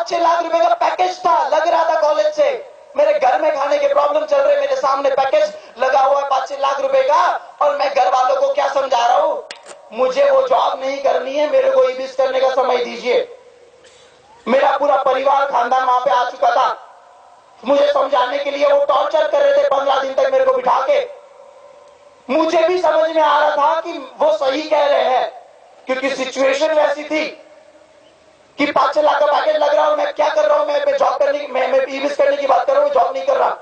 5-6 लाख रुपए का पैकेज था, लग रहा था कॉलेज से। मेरे घर में खाने के प्रॉब्लम चल रहे, मेरे सामने पैकेज लगा हुआ है 5-6 लाख रुपए का, और मैं घर वालों को क्या समझा रहा हूं, मुझे वो जॉब नहीं करनी है, मेरे को ईबीएस करने का समय दीजिए। मेरा पूरा परिवार खानदान वहां पे आ चुका था, मुझे समझाने के लिए वो टॉर्चर कर रहे थे 15 दिन तक मेरे को बिठा के। मुझे भी समझ में आ रहा था कि वो सही कह रहे हैं, क्योंकि सिचुएशन वैसी थी कि 5-6 लाख का पैकेज लग रहा है, मैं क्या कर रहा हूं, मैं जॉब करने की, मैं ईबीएस करने की बात कर रहा हूं, जॉब नहीं कर रहा।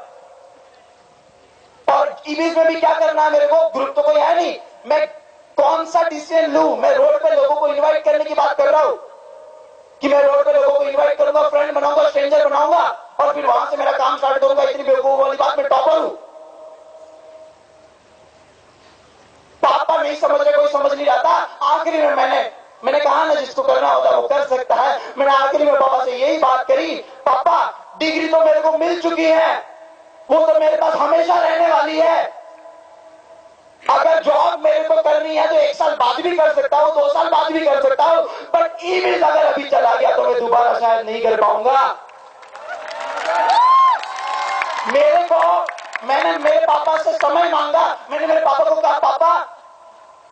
और ईबीएस में भी क्या करना है मेरे को, ग्रुप तो कोई है नहीं, मैं कौन सा डिसीजन लूं। मैं रोड पे लोगों को इनवाइट करने की बात कर रहा हूं कि मैं रोड पे लोगों को इनवाइट करूंगा, फ्रेंड बनाऊंगा, स्ट्रेंजर बनाऊंगा, और फिर वहां से मेरा काम स्टार्ट करूंगा। इतनी बेवकूफ वाली बात, मैं टॉपर हूं। पापा नहीं समझ रहे, कोई समझ नहीं रहा था। आखिरी में मैंने कहा ना, जिसको करना होता है वो कर सकता है। मैंने आखिरी में पापा से यही बात करी, पापा डिग्री तो मेरे को मिल चुकी है, वो तो मेरे पास हमेशा रहने वाली है। अगर जॉब मेरे को करनी है तो 1 साल बाद भी कर सकता हूं, 2 साल बाद भी कर सकता हूं, बट ईबीएस अगर अभी चला गया तो मैं दोबारा शायद नहीं कर पाऊंगा। मैंने मेरे पापा से समय मांगा। मैंने मेरे पापा को कहा, पापा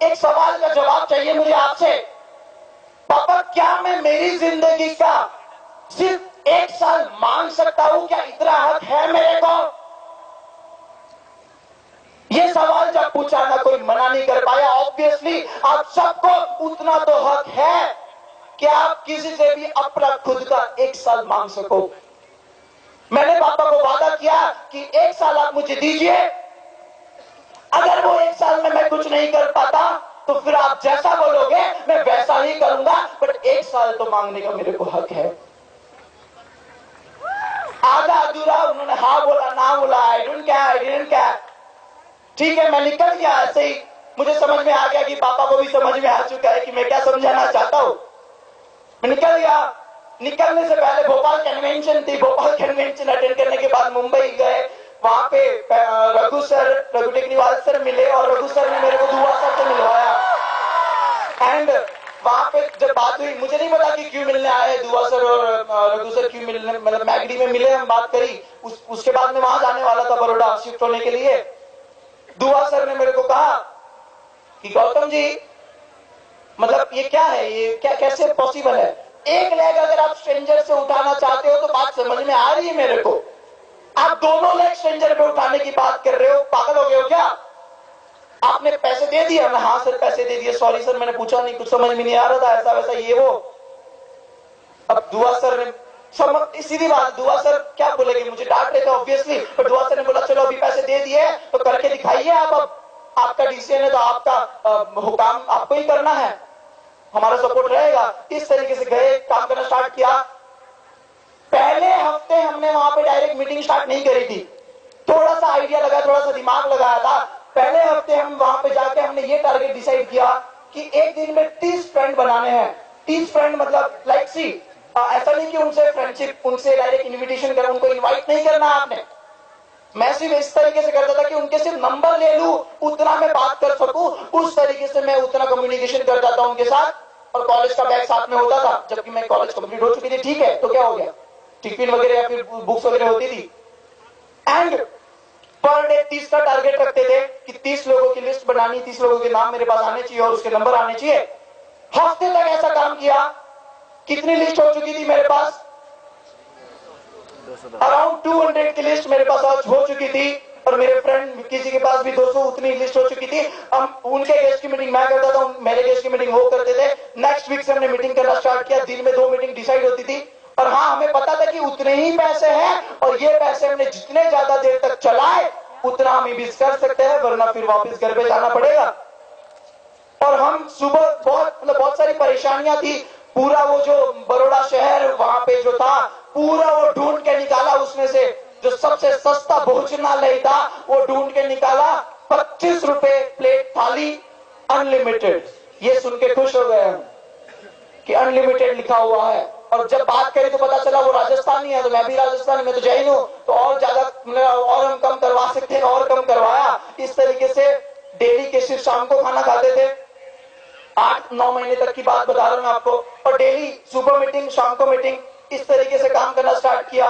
एक सवाल का जवाब चाहिए मुझे आपसे। पापा क्या मैं मेरी जिंदगी का सिर्फ 1 साल मांग सकता हूं, क्या इतना हक है मेरे को? ये सवाल जब पूछा ना, कोई मना नहीं कर पाया। ऑब्वियसली आप सबको उतना तो हक है कि आप किसी से भी अपना खुद का 1 साल मांग सको। मैंने पापा को वादा किया कि 1 साल आप मुझे दीजिए, अगर वो 1 साल में मैं कुछ नहीं कर पाता तो फिर आप जैसा बोलोगे मैं वैसा ही करूंगा, बट 1 साल तो मांगने का मेरे को हक है। आधा अधूरा उन्होंने हाँ बोला ना बोला, I don't care, I didn't care. ठीक है, मैं निकल गया ऐसे ही। मुझे समझ में आ गया कि पापा को भी समझ में आ चुका है कि मैं क्या समझाना चाहता हूं। मैं निकल गया। निकलने से पहले भोपाल कन्वेंशन थी, भोपाल कन्वेंशन अटेंड करने के बाद मुंबई गए। वहां पे रघु टेकनीवाल सर मिले, और रघु सर ने मेरे को दुआ सर से मिलवाया। एंड वहां पे जब बात हुई, मुझे नहीं पता कि क्यों मिलने आए दुआ सर और रघु सर, क्यों मिलने, मतलब मैगडी में मिले, हम बात करी। उसके बाद में वहां जाने वाला था बड़ौदा शिफ्ट होने के लिए। दुआ सर ने मेरे को कहा कि गौतम जी, मतलब ये क्या है, ये क्या कैसे पॉसिबल है? 1 लेग अगर आप स्ट्रेंजर से उठाना चाहते हो तो बात समझ में आ रही है मेरे को, आप दोनों लेग स्ट्रेंजर पे उठाने की बात कर रहे हो, पागल हो गए हो क्या? आपने पैसे दे दिए? मैं हाँ सर पैसे दे दिए, सॉरी सर मैंने पूछा नहीं, कुछ समझ में नहीं आ रहा था, ऐसा वैसा ये वो। अब दुआ सर ने सीधी बात, दुआ सर क्या बोलेंगे, मुझे डांट रहे थे ऑब्वियसली, पर दुआ सर ने बोला चलो अभी पैसे दे दिए तो करके दिखाइए आप, अब आपका डिसीजन है तो आपका हुकाम आपको ही करना है, हमारा सपोर्ट रहेगा। इस तरीके से गए, काम करना स्टार्ट किया। पहले हफ्ते हमने वहां पे डायरेक्ट मीटिंग स्टार्ट नहीं करी थी, थोड़ा सा आइडिया लगा, थोड़ा सा दिमाग लगाया था। पहले हफ्ते हम वहां पे जाके हमने ये टारगेट डिसाइड किया कि एक दिन में 30 फ्रेंड बनाने हैं। 30 फ्रेंड मतलब लाइक सी, ऐसा नहीं कि उनसे फ्रेंडशिप, उनसे डायरेक्ट इन्विटेशन करें, उनको इन्वाइट नहीं करना आपने। मैं सिर्फ इस तरीके से करता था कि उनके सिर्फ नंबर ले लूं, उतना मैं बात कर सकूं, उस तरीके से मैं उतना कम्युनिकेशन करता था उनके साथ। और कॉलेज का बैग साथ में होता था, जबकि मैं कॉलेज कंप्लीट हो चुकी थी। ठीक है, तो क्या हो गया, टिफिन वगैरह या फिर बुक्स वगैरह होती थी। एंड पर डे 30 का टारगेट रखते थे कि 30 लोगों की लिस्ट बनानी, 30 लोगों के नाम मेरे पास आने चाहिए और उसके नंबर आने चाहिए। हफ्ते तक ऐसा काम किया। कितनी लिस्ट हो चुकी थी मेरे पास? अराउंड 200 की लिस्ट मेरे पास आज हो चुकी थी, और मेरे फ्रेंड किसी के पास भी 200 उतनी लिस्ट हो चुकी थी। हम उनके गेस्ट की मीटिंग मैं करता था, मेरे गेस्ट की मीटिंग वो करते थे। नेक्स्ट वीक से हमने मीटिंग करना स्टार्ट किया, दिन में 2 मीटिंग डिसाइड होती थी। और हाँ, हमें पता था कि उतने ही पैसे हैं, और ये पैसे हमने जितने ज्यादा देर तक चलाए उतना हम ईबीएस कर सकते हैं, वरना फिर वापस घर पे जाना पड़ेगा। और हम सुबह बहुत सारी परेशानियां थी। पूरा वो जो बड़ौदा शहर वहां पे जो था, पूरा वो ढूंढ के निकाला, उसमें से जो सबसे सस्ता भोजनालय था वो ढूंढ के निकाला। 25 रुपए प्लेट थाली, अनलिमिटेड। ये सुन के खुश हो गए हम कि अनलिमिटेड लिखा हुआ है। और जब बात करें तो पता चला वो राजस्थानी है, तो मैं भी राजस्थानी, मैं तो जैन हूं, तो और ज्यादा और हम कम करवा सकते हैं, और कम करवाया। इस तरीके से डेली के सिर्फ शाम को खाना खाते थे। 8-9 महीने तक की बात बता रहा हूं मैं आपको। और डेली सुबह मीटिंग, शाम को मीटिंग, इस तरीके से काम करना स्टार्ट किया।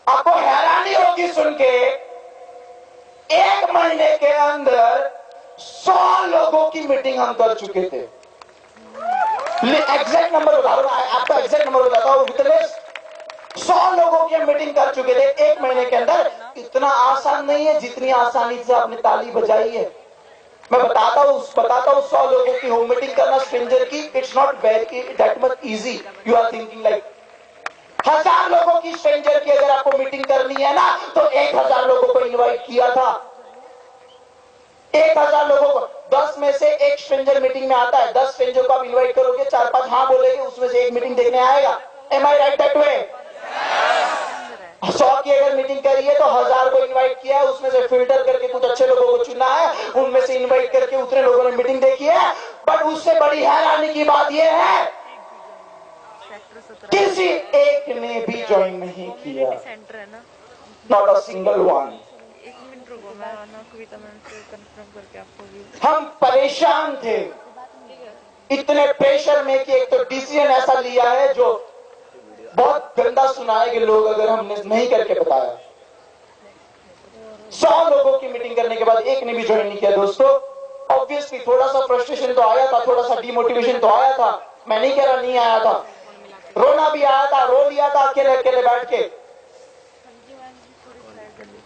आपको हैरानी होगी सुन के, 1 महीने के अंदर 100 लोगों की मीटिंग हम कर चुके थे। एग्जैक्ट नंबर बता रहा हूं, आपका एग्जैक्ट नंबर बताता हूं, 100 लोगों की मीटिंग कर चुके थे 1 महीने के अंदर। इतना आसान नहीं है जितनी आसानी से आपने ताली बजाई है। मैं बताता हूं 100 लोगों की होम मीटिंग करना स्ट्रेंजर की, it's not very that much easy. You are thinking like 1000 लोगों की स्ट्रेंजर की अगर आपको मीटिंग करनी है ना, तो 1000 लोगों को इनवाइट किया था। 1000 लोगों को, 10 में से एक स्ट्रेंजर मीटिंग में आता है। 10 स्ट्रेंजर को आप इनवाइट करोगे, 4-5 हाँ बोलेंगे, उसमें से एक मीटिंग देखने आएगा। Am I right that way? 100 की अगर मीटिंग करी है तो 1000 को इनवाइट किया है, उसमें से फिल्टर करके कुछ अच्छे लोगों को चुना है, उनमें से इनवाइट करके उतने लोगों ने मीटिंग देखी है। बट उससे बड़ी हैरानी की बात यह है, किसी एक ने भी ज्वाइन नहीं किया, नॉट अ सिंगल वन। हम परेशान थे, इतने प्रेशर में कि एक तो डिसीजन ऐसा लिया है जो बहुत गंदा सुनाएंगे लोग अगर हमने नहीं करके बताया। 100 लोगों की मीटिंग करने के बाद एक ने भी ज्वाइन नहीं किया। दोस्तों ऑब्वियसली थोड़ा सा फ्रस्ट्रेशन तो आया था, थोड़ा सा डिमोटिवेशन तो आया था, मैं नहीं कह रहा नहीं आया था, रोना भी आया था, रो लिया था अकेले अकेले बैठ के।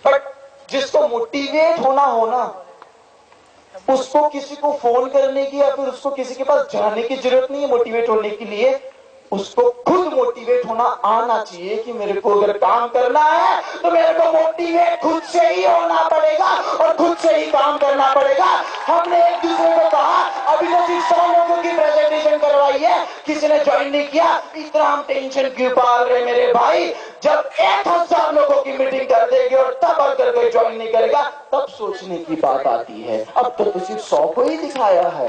बट जिसको मोटिवेट होना हो ना, उसको किसी को फोन करने की या फिर उसको किसी के पास जाने की जरूरत नहीं है मोटिवेट होने के लिए। उसको खुद मोटिवेट होना आना चाहिए कि मेरे को अगर काम करना है तो मेरे को मोटिवेट खुद से ही होना पड़ेगा और खुद से ही काम करना पड़ेगा। हमने एक दूसरे को कहा, अभी तो सिर्फ 100 लोगों की प्रेजेंटेशन करवाई है, किसी ने ज्वाइन नहीं किया, इतना हम टेंशन क्यों पाल रहे मेरे भाई? जब 1000 लोगों की मीटिंग कर देंगे और तब अगर कोई ज्वाइन नहीं करेगा, तब सोचने की बात आती है। अब तो सिर्फ 100 को ही दिखाया है।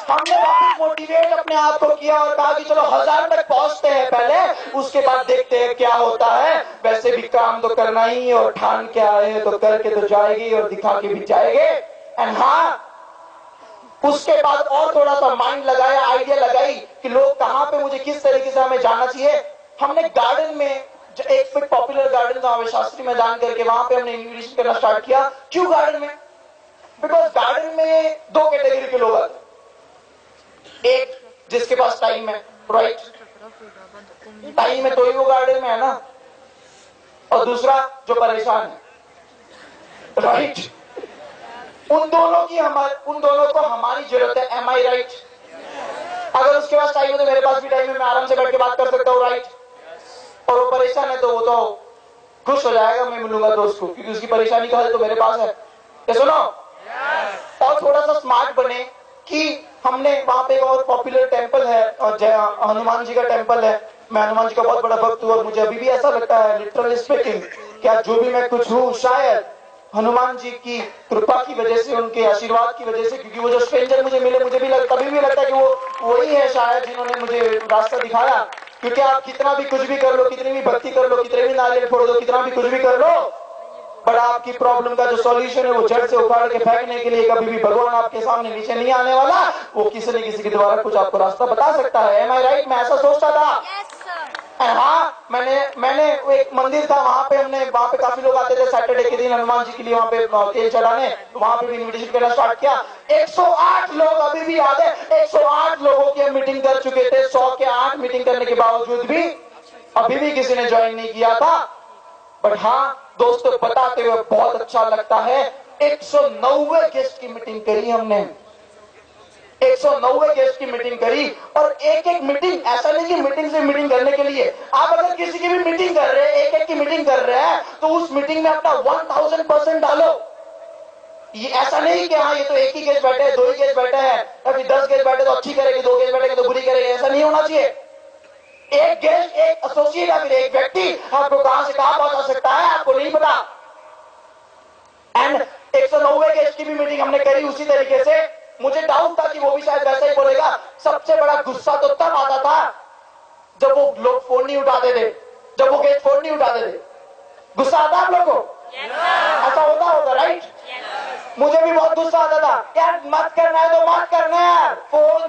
हमने वापस मोटिवेट अपने आप को किया और कहा कि चलो 1000 तक पहुंचते हैं पहले, उसके बाद देखते हैं क्या होता है। वैसे भी काम तो करना ही है और ठान के आए हैं तो करके तो जाएगी और दिखा के भी जाएंगे। एंड हाँ, उसके बाद और थोड़ा सा माइंड लगाया, आइडिया लगाई कि लोग कहां पे मुझे किस तरीके से हमें जाना चाहिए। हमने गार्डन में, एक पॉपुलर गार्डन था शास्त्री मैदान करके, वहां पे हमने इन्विटेशन करना स्टार्ट किया। क्यों गार्डन में? बिकॉज गार्डन में 2 कैटेगरी के लोग आते हैं। एक जिसके पास टाइम है, राइट, टाइम है तो ही वो गार्डन में है ना, और दूसरा जो परेशान है, राइट। उन दोनों को हमारी जरूरत है। M I right? अगर उसके पास टाइम है तो मेरे पास भी टाइम है, मैं आराम से बैठ के बात कर सकता हूँ, राइट। और वो परेशान है तो वो तो खुश हो जाएगा, मैं मिलूंगा दोस्त को, क्योंकि उसकी परेशानी का हल तो मेरे पास है। ये सुनो, और थोड़ा सा स्मार्ट बने कि हमने वहां पे और पॉपुलर टेंपल है और हनुमान जी का टेंपल है। मैं हनुमान जी का बहुत बड़ा भक्त हूँ और मुझे अभी भी ऐसा लगता है, लिटरली स्पीकिंग, क्या जो भी मैं कुछ हूँ शायद हनुमान जी की कृपा की वजह से, उनके आशीर्वाद की वजह से। क्योंकि वो जो स्ट्रेंजर मुझे मिले, मुझे भी कभी भी लगता है कि वो वही है शायद जिन्होंने मुझे रास्ता दिखाया। क्योंकि आप कितना भी कुछ भी कर लो, कितनी भी भक्ति कर लो, कितने भी नारियल फोड़ दो, कितना भी कुछ भी कर लो, बट आपकी प्रॉब्लम का जो सॉल्यूशन है वो जड़ से उखाड़ के फेंकने के लिए कभी भी भगवान आपके सामने नीचे नहीं आने वाला। वो किसी न किसी के द्वारा कुछ आपको रास्ता बता सकता है। M I right? मैं ऐसा सोचता था। हाँ, मैंने एक मंदिर था, वहां पे काफी लोग आते थे सैटरडे के दिन हनुमान जी के लिए वहां पे तेल चढ़ाने, तो वहां पे भी इन्विटेशन करना स्टार्ट किया। 108 लोग अभी भी याद है, 108 लोगों की मीटिंग कर चुके थे। 100 के 8 मीटिंग करने के बावजूद भी अभी भी किसी ने ज्वाइन नहीं किया था। बट हाँ दोस्तों, बताते हुए बहुत अच्छा लगता है, 190 गेस्ट की मीटिंग करी हमने, 190 गेस्ट की मीटिंग करी। और एक मीटिंग, ऐसा नहीं कि मीटिंग से मीटिंग करने के लिए, आप अगर किसी की भी मीटिंग कर रहे हैं, एक की मीटिंग कर रहे हैं, तो उस मीटिंग में अपना 1000% डालो। ये ऐसा नहीं कि हाँ ये तो एक ही गेस्ट बैठे हैं, 2 ही गेस्ट बैठे हैं, या फिर 10 गेस्ट बैठे तो अच्छी करेगी, 2 गेस्ट बैठेंगे तो बुरी करेगी, ऐसा नहीं होना चाहिए। एक गेस्ट, एक एसोसिएट या फिर एक व्यक्ति आपको कहां से कहां पहुंचा सकता है आपको नहीं पता। एंड 190 गेस्ट की भी मीटिंग हमने करी उसी तरीके से। मुझे डाउट था कि वो भी शायद वैसा ही बोलेगा। सबसे बड़ा गुस्सा तो तब आता था जब वो लोग फोन नहीं उठाते थे, जब वो गेस्ट फोन नहीं उठाते थे। गुस्सा आता आप लोगों को? ऐसा होता राइट? मुझे भी बहुत गुस्सा आता था, यार मत करना है तो मत करना है, फोन